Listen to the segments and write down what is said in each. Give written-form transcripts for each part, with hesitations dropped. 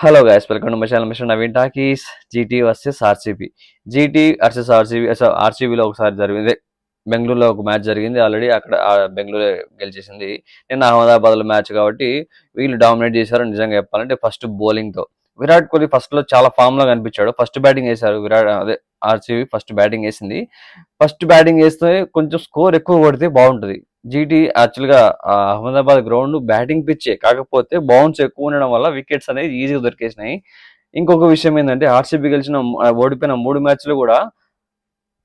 Hello guys, welcome to my channel mister Naveen talkies. GT versus RCB. GT versus RCB. అసలు ఆర్సీబీలో ఒకసారి జరిగింది, బెంగళూరులో ఒక మ్యాచ్ జరిగింది ఆల్రెడీ. అక్కడ బెంగళూరు గెలిచేసింది. నిన్న అహ్మదాబాద్లో మ్యాచ్ కాబట్టి వీళ్ళు డామినేట్ చేశారు. నిజంగా చెప్పాలంటే ఫస్ట్ బౌలింగ్తో విరాట్ కోహ్లీ ఫస్ట్లో చాలా ఫామ్లో కనిపించాడు. ఫస్ట్ బ్యాటింగ్ వేశారు ఆర్సీబీ ఫస్ట్ బ్యాటింగ్ వేసింది. ఫస్ట్ బ్యాటింగ్ వేస్తే కొంచెం స్కోర్ ఎక్కువ కొడితే బాగుంటుంది. జీటీ యాక్చువల్గా అహ్మదాబాద్ గ్రౌండ్ బ్యాటింగ్ పిచ్చే, కాకపోతే బౌన్స్ ఎక్కువ ఉండడం వల్ల వికెట్స్ అనేది ఈజీగా దొరికేసినాయి. ఇంకొక విషయం ఏంటంటే ఆర్సీబీ ఓడిపోయిన 3 మ్యాచ్లు కూడా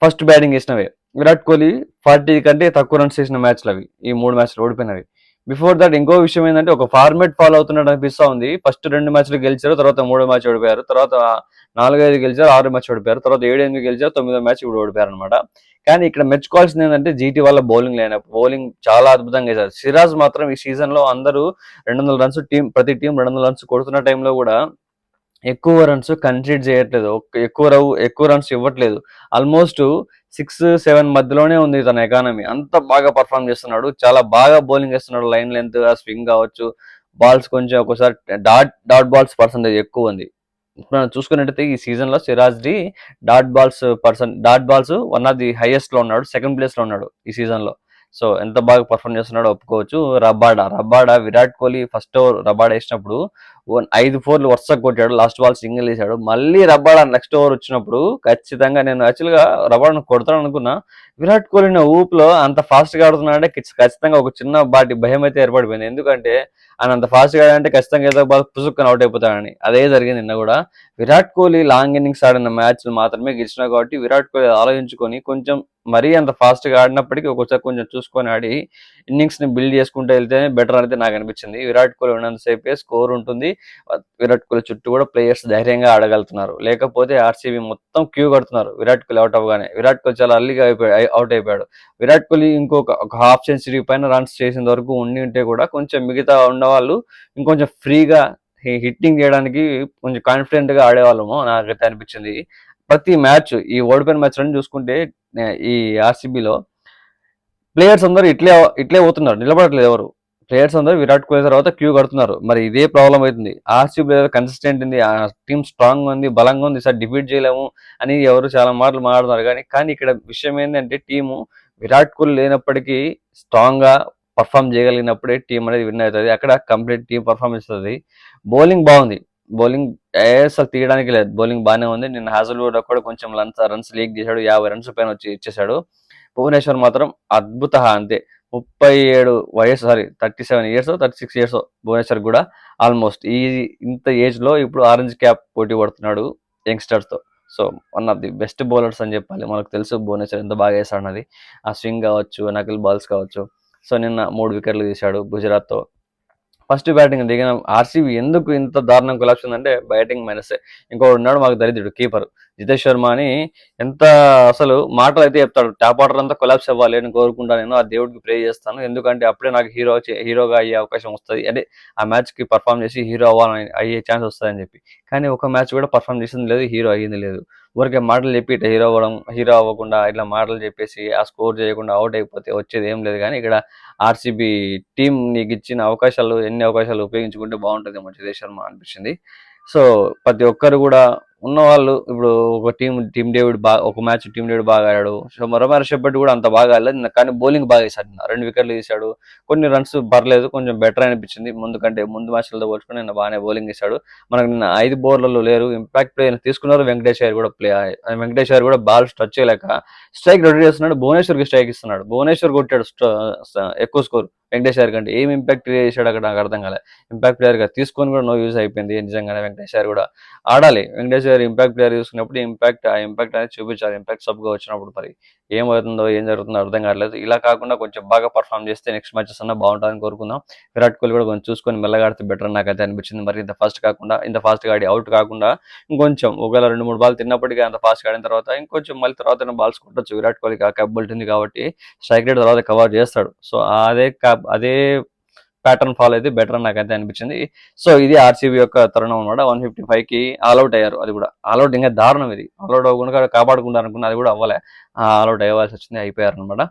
ఫస్ట్ బ్యాటింగ్ వేసినవే. విరాట్ కోహ్లీ 40 కంటే తక్కువ రన్స్ చేసిన మ్యాచ్లు అవి, ఈ 3 మ్యాచ్లు ఓడిపోయినవి. బిఫోర్ దట్ ఇంకో విషయం ఏంటంటే ఒక ఫార్మేట్ ఫాలో అవుతున్నట్టు అనిపిస్తా ఉంది. ఫస్ట్ 2 మ్యాచ్లు గెలిచారు, తర్వాత 3 మ్యాచ్ ఓడిపోయారు, తర్వాత 4-5 గెలిచారు, 6 మ్యాచ్ ఓడిపోయారు, తర్వాత 7-8 గెలిచారు, 9వ మ్యాచ్ ఇప్పుడు ఓడిపోయారు అనమాట. కానీ ఇక్కడ మెచ్చుకోవాల్సింది ఏంటంటే జీటీ వల్ల బౌలింగ్ చాలా అద్భుతంగా వేశారు. సిరాజ్ మాత్రం ఈ సీజన్ లో అందరూ 200 రన్స్ ప్రతి టీం 200 రన్స్ కొడుతున్న టైంలో కూడా ఎక్కువ రన్స్ కన్సిడర్ చేయట్లేదు, ఎక్కువ రన్స్ ఇవ్వట్లేదు. ఆల్మోస్ట్ 6-7 మధ్యలోనే ఉంది తన ఎకానమీ. అంత బాగా పర్ఫామ్ చేస్తున్నాడు, చాలా బాగా బౌలింగ్ వేస్తున్నాడు. లైన్ లెంత్ స్వింగ్ కావచ్చు, బాల్స్ కొంచెం ఒకసారి డాట్ బాల్స్ పర్సంటేజ్ ఎక్కువ ఉంది. మనం చూసుకున్నట్టయితే ఈ సీజన్ లో Siraj the dot balls one of the highest లో ఉన్నాడు, సెకండ్ ప్లేస్ లో ఉన్నాడు ఈ సీజన్ లో. సో ఎంత బాగా పర్ఫామ్ చేస్తున్నాడో ఒప్పుకోవచ్చు. Rabada Virat Kohli first over Rabada వేసినప్పుడు 5 4 వరుసగా కొట్టాడు, లాస్ట్ బాల్ సింగిల్ వేసాడు. మళ్ళీ రబాడా నెక్స్ట్ ఓవర్ వచ్చినప్పుడు ఖచ్చితంగా నేను యాక్చువల్గా రబాడాను కొడతాను అనుకున్నా. విరాట్ కోహ్లీ ఊపులో అంత ఫాస్ట్ గా ఆడుతున్నాడంటే ఖచ్చితంగా ఒక చిన్న బాటి భయం అయితే ఏర్పడిపోయింది. ఎందుకంటే ఆయన అంత ఫాస్ట్ గా ఆడంటే ఖచ్చితంగా ఏదో బాల్ పుసుక్కని అవుట్ అయిపోతాడని. అదే జరిగింది నిన్న కూడా. విరాట్ కోహ్లీ లాంగ్ ఇన్నింగ్స్ ఆడిన మ్యాచ్లు మాత్రమే గెలిచినా కాబట్టి విరాట్ కోహ్లీ ఆలోచించుకొని కొంచెం మరీ అంత ఫాస్ట్ గా ఆడినప్పటికీ ఒక్కొక్కసారి కొంచెం చూసుకొని ఆడి ఇన్నింగ్స్ ని బిల్డ్ చేసుకుంటూ వెళ్తేనే బెటర్ అయితే నాకు అనిపించింది. విరాట్ కోహ్లీ ఉన్నంతసేపే స్కోర్ ఉంటుంది. విరాట్ కోహ్లీ చుట్టూ కూడా ప్లేయర్స్ ధైర్యంగా ఆడగలుగుతున్నారు. లేకపోతే ఆర్సీబీ మొత్తం క్యూ కడుతున్నారు విరాట్ కోహ్లీ అవుట్ అవ్వగానే. విరాట్ కోహ్లీ చాలా అర్లీగా అవుట్ అయిపోయాడు. విరాట్ కోహ్లీ ఒక హాఫ్ సెంచరీ పైన రన్స్ చేసిన వరకు ఉండి ఉంటే కూడా కొంచెం మిగతా ఉన్నవాళ్ళు ఇంకొంచెం ఫ్రీగా హిట్టింగ్ చేయడానికి కొంచెం కాన్ఫిడెంట్ గా ఆడేవాళ్ళము నాకైతే అనిపించింది. ప్రతి మ్యాచ్ ఈ ఓడిపోయిన మ్యాచ్ రన్ చూసుకుంటే ఈ ఆర్సీబీలో ప్లేయర్స్ అందరూ ఇట్లే పోతున్నారు, నిలబడట్లేదు ఎవరు. ప్లేయర్స్ అందరూ విరాట్ కోహ్లీ తర్వాత క్యూ కడుతున్నారు. మరి ఇదే ప్రాబ్లం అవుతుంది. ఆర్సీబీ కన్సిస్టెంట్ ఉంది, ఆ టీం స్ట్రాంగ్ ఉంది, బలంగా ఉంది, సార్ డిఫీట్ చేయలేము అని ఎవరు చాలా మాటలు మాట్లాడుతున్నారు. కానీ ఇక్కడ విషయం ఏంటంటే టీము విరాట్ కోహ్లీ లేనప్పటికీ స్ట్రాంగ్ గా పర్ఫామ్ చేయగలిగినప్పుడే టీం అనేది విన్ అవుతుంది. అక్కడ కంప్లీట్ టీం పర్ఫామ్ ఇస్తుంది. బౌలింగ్ బాగుంది, బౌలింగ్ అసలు తీయడానికి లేదు. బౌలింగ్ బాగానే ఉంది. నిన్న హాజల్వుడ్ కూడా కొంచెం రన్స్ లీక్ చేశాడు, 50 రన్స్ పైన వచ్చి ఇచ్చేశాడు. భువనేశ్వర్ మాత్రం అద్భుత అంతే. 37 ఇయర్స్ 36 ఇయర్స్ భువనేశ్వర్ కూడా. ఆల్మోస్ట్ ఇంత ఏజ్ లో ఇప్పుడు ఆరెంజ్ క్యాప్ పోటీ పడుతున్నాడు యంగ్స్టర్స్ తో. So one of the best bowlers అని చెప్పాలి. మనకు తెలుసు భువనేశ్వర్ ఎంత బాగా వేస్తాడు అన్నది. ఆ స్వింగ్ కావచ్చు, నకిల్ బాల్స్ కావచ్చు. సో నిన్న 3 వికెట్లు తీశాడు గుజరాత్ తో. ఫస్ట్ బ్యాటింగ్ దిగిన ఆర్సీబీ ఎందుకు ఇంత దారుణం కొలాప్స్ ఉందంటే బ్యాటింగ్ మైనస్. ఇంకోటి ఉన్నాడు మాకు దరిద్రుడు కీపర్ జితేష్ శర్మ అని. ఎంత అసలు మాటలు అయితే చెప్తాడు, టాప్ ఆర్డర్ అంతా కొలాప్స్ అవ్వాలి అని కోరుకుంటా, నేను ఆ దేవుడికి ప్రే చేస్తాను. ఎందుకంటే అప్పుడే నాకు హీరోగా అయ్యే అవకాశం వస్తుంది, అంటే ఆ మ్యాచ్ కి పర్ఫామ్ చేసి హీరో అయ్యే ఛాన్స్ వస్తుంది అని చెప్పి. కానీ ఒక మ్యాచ్ కూడా పర్ఫామ్ చేసింది లేదు, హీరో అయ్యింది లేదు. ఊరికే మాటలు చెప్పి ఇట్లా హీరో అవ్వకుండా ఇట్లా మాటలు చెప్పేసి ఆ స్కోర్ చేయకుండా అవుట్ అయిపోతే వచ్చేది ఏం లేదు. కానీ ఇక్కడ ఆర్సీబీ టీం నీకు ఇచ్చిన ఎన్ని అవకాశాలు ఉపయోగించుకుంటే బాగుంటుందేమో జితేష్ శర్మ అనిపించింది. సో ప్రతి ఒక్కరు కూడా ఉన్నవాళ్ళు ఇప్పుడు ఒక టీం డేవిడ్ ఒక మ్యాచ్ టీం డేవిడ్ బాగా ఆడాడు. సో రొమారో షెపర్డ్ కూడా అంత బాగా ఆడలేదు, కానీ బౌలింగ్ బాగా వేశాడు. 2 వికెట్లు తీశాడు, కొన్ని రన్స్ పర్లేదు, కొంచెం బెటర్ అనిపించింది ముందు మ్యాచ్లతో పోల్చుకుని. నిన్న బాగానే బౌలింగ్ వేశాడు. మనకు నిన్న 5 బౌలర్లు లేరు, ఇంపాక్ట్ ప్లేయర్ తీసుకున్నారు. వెంకటేష్ అయ్యర్ కూడా బాల్ టచ్ చేయలేక స్ట్రైక్ రొటేట్ చేస్తున్నాడు, భువనేశ్వర్కి స్ట్రైక్ ఇస్తున్నాడు. భువనేశ్వర్ కొట్టాడు ఎక్కువ స్కోర్ వెంకటేష్ అయ్యర్ కంటే. ఏం ఇంపాక్ట్ క్రియేట్ చేశాడు అక్కడ నాకు అర్థం కాలే. ఇంపాక్ట్ ప్లేయర్ గా తీసుకొని కూడా నో యూజ్ అయిపోయింది. నిజంగానే వెంకటేష్ అయ్యర్ కూడా ఆడాలి. వెంకటేష్ గారు ఇంపాక్ట్ ప్లేయర్ చూసుకున్నప్పుడు ఇంపాక్ట్ అనేది చూపించాలి. ఇంపాక్ట్ సబ్ గా వచ్చినప్పుడు మరి ఏమవుతుందో ఏం జరుగుతుందో అర్థం కావట్లేదు. ఇలా కాకుండా కొంచెం బాగా పర్ఫామ్ చేస్తే నెక్స్ట్ మ్యాచెస్ అన్నా బాగుంటుందని కోరుకుందాం. విరాట్ కోహ్లీ కూడా కొంచెం చూసుకొని మెల్లగా ఆడితే బెటర్ నాకైతే అనిపించింది. మరి ఇంత ఫాస్ట్ గా ఆడి అవుట్ కాకుండా ఇంకొంచెం ఒకవేళ 2-3 బాల్ తిన్నప్పటికీ అంత ఫాస్ట్ గా ఆడిన తర్వాత ఇంకొంచెం మళ్ళీ తర్వాత బాల్స్ కొట్టచ్చు. విరాట్ కోహ్లీకి ఆ కేపబిలిటీ ఉంది కాబట్టి స్ట్రైక్ రేట్ తర్వాత కవర్ చేస్తాడు. సో అదే ప్యాటర్న్ ఫాలో అయితే బెటర్ అని నాకైతే అనిపించింది. సో ఇది ఆర్సీబీ యొక్క తరుణం అనమాట. 155కి ఆల్అౌట్ అయ్యారు. అది కూడా ఆల్అౌట్ ఇంకా దారుణం. ఇది ఆల్అౌట్ అవ్వకుండా కాపాడుకుంటారు అనుకున్నా, అది కూడా అవ్వలే. ఆల్అౌట్ అయ్యవలసి వచ్చింది, అయిపోయారు అనమాట.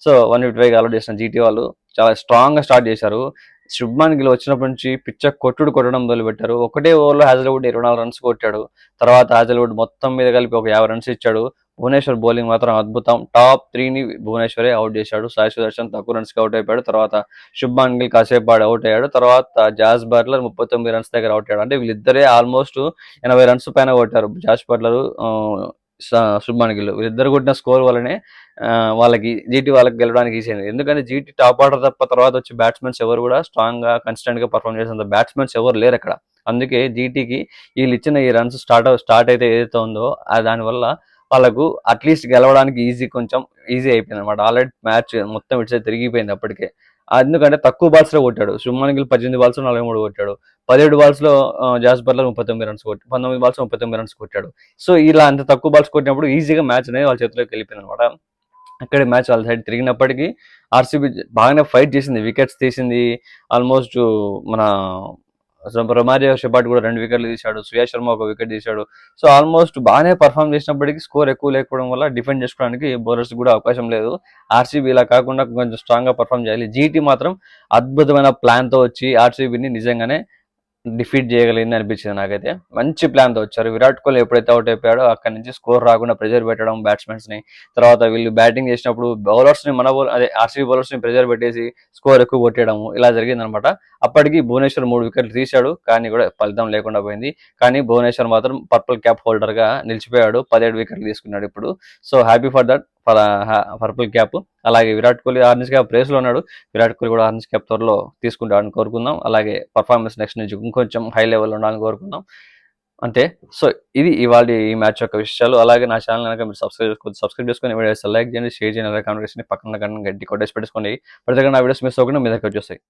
సో 155కి ఆల్అౌట్ చేసిన జీటీ వాళ్ళు చాలా స్ట్రాంగ్ గా స్టార్ట్ చేశారు. శుభ్మాన్ గిల్ వచ్చినప్పటి నుంచి పిచ్చ కొట్టడం మొదలుపెట్టారు. ఒకటే ఓవర్‌లో హాజల్‌వుడ్ 24 రన్స్ కొట్టాడు. తర్వాత హాజల్‌వుడ్ మొత్తం మీద కలిపి ఒక 50 రన్స్ ఇచ్చాడు. భువనేశ్వర్ బౌలింగ్ మాత్రం అద్భుతం. టాప్ 3ని భువనేశ్వరే ఔట్ చేశాడు. సాయి సుదర్శన్ తక్కువ రన్స్‌కి ఔట్ అయిపోయాడు. తర్వాత శుభ్మాన్ గిల్ కాసేపు ఆడి ఔట్ అయ్యాడు. తర్వాత జాస్ బట్లర్ 39 రన్స్ దగ్గర ఔట్ అయ్యాడు. అంటే వీళ్ళిద్దరే ఆల్మోస్ట్ 80 రన్స్ పైన కొట్టారు. జాస్ బట్లర్, శుభ్మాన్ గిల్ వీళ్ళిద్దరు కొట్టిన స్కోర్ వల్లనే వాళ్ళకి జీటీ వాళ్ళకి గెలవడానికి ఈజీ అయింది. ఎందుకంటే జీటీ టాప్ ఆర్డర్ తప్ప తర్వాత వచ్చి బ్యాట్స్మెన్స్ ఎవరు కూడా స్ట్రాంగ్ గా కన్సిస్టెంట్ గా పర్ఫామ్ చేసేంత బ్యాట్స్మెన్స్ ఎవరు లేరు అక్కడ. అందుకే జీటీకి వీళ్ళు ఇచ్చిన ఈ రన్స్ స్టార్ట్ అయితే ఏదైతే ఉందో దానివల్ల వాళ్ళకు అట్లీస్ట్ గెలవడానికి కొంచెం ఈజీ అయిపోయింది అనమాట. ఆల్రెడీ మ్యాచ్ మొత్తం ఇటు సైడ్ తిరిగిపోయింది అప్పటికే. ఎందుకంటే తక్కువ బాల్స్ లో కొట్టాడు. శుభ్మన్ గిల్ 18 బాల్స్ 43 కొట్టాడు. 17 బాల్స్ లో జాస్ బట్లర్ 39 రన్స్ కొట్టాడు. 19 బాల్స్ 39 రన్స్ కొట్టాడు. సో ఇలా అంత తక్కువ బాల్స్ కొట్టినప్పుడు ఈజీగా మ్యాచ్ అనేది వాళ్ళ చేతిలోకి వెళ్ళిపోయింది అనమాట. అక్కడే మ్యాచ్ వాళ్ళ సైడ్ తిరిగినప్పటికీ ఆర్సీబీ బాగానే ఫైట్ చేసింది, వికెట్స్ తీసింది. ఆల్మోస్ట్ మన రొమారియో షెపార్డ్ కూడా 2 వికెట్లు తీశాడు. శ్రేయస్ శర్మ ఒక వికెట్ తీశాడు. సో ఆల్మోస్ట్ బాగానే పర్ఫామ్ చేసినప్పటికీ స్కోర్ ఎక్కువ లేకపోవడం వల్ల డిఫెండ్ చేసుకోవడానికి బౌలర్స్ కూడా అవకాశం లేదు. ఆర్సీబీ ఇలా కాకుండా కొంచెం స్ట్రాంగ్ గా పర్ఫామ్ చేయాలి. జీటీ మాత్రం అద్భుతమైన ప్లాన్ తో వచ్చి ఆర్సీబీని నిజంగానే డిఫీట్ చేయగలిగింది అనిపించింది నాకైతే. మంచి ప్లాన్తో వచ్చారు. విరాట్ కోహ్లీ ఎప్పుడైతే అవుట్ అయిపోయాడో అక్కడి నుంచి స్కోర్ రాకుండా ప్రెజర్ పెట్టడం బ్యాట్స్మెన్స్ ని. తర్వాత వీళ్ళు బ్యాటింగ్ చేసినప్పుడు బౌలర్స్ ని అదే ఆర్సీబీ బౌలర్స్ ని ప్రెజర్ పెట్టేసి స్కోర్ ఎక్కువ కొట్టేయడం ఇలా జరిగింది అనమాట. అప్పటికి భువనేశ్వర్ 3 వికెట్లు తీశాడు, కానీ కూడా ఫలితం లేకుండా పోయింది. కానీ భువనేశ్వర్ మాత్రం పర్పుల్ క్యాప్ హోల్డర్ గా నిలిచిపోయాడు. 17 వికెట్లు తీసుకున్నాడు ఇప్పుడు. So happy for that, purple cap. అలాగే Virat Kohli orange cap race లో ఉన్నాడు. విరాట్ కోహ్లీ కూడా ఆరెంజ్ క్యాప్ త్వరలో తీసుకుంటాడని కోరుకుందాం. అలాగే పర్ఫార్మెన్స్ నెక్స్ట్ నుంచి ఇంకొంచెం హై లెవెల్ ఉండాలని కోరుకుందాం. అంతే. సో ఇది ఇవాళ ఈ మ్యాచ్ యొక్క విషయాలు. అలాగే నా ఛానల్ కనుక మీరు సబ్స్క్రైబ్ చేసుకొని వీడియోస్ లైక్ చేయండి, షేర్ చేయండి, అలాగే కామెంట్ చేసి పక్కన గంట గట్టి కొట్టేసి పెట్టుకోండి. ప్రతి నా వీడియోస్ మిస్ అవ్వకుండా మీ దగ్గర వచ్చేస్తాయి.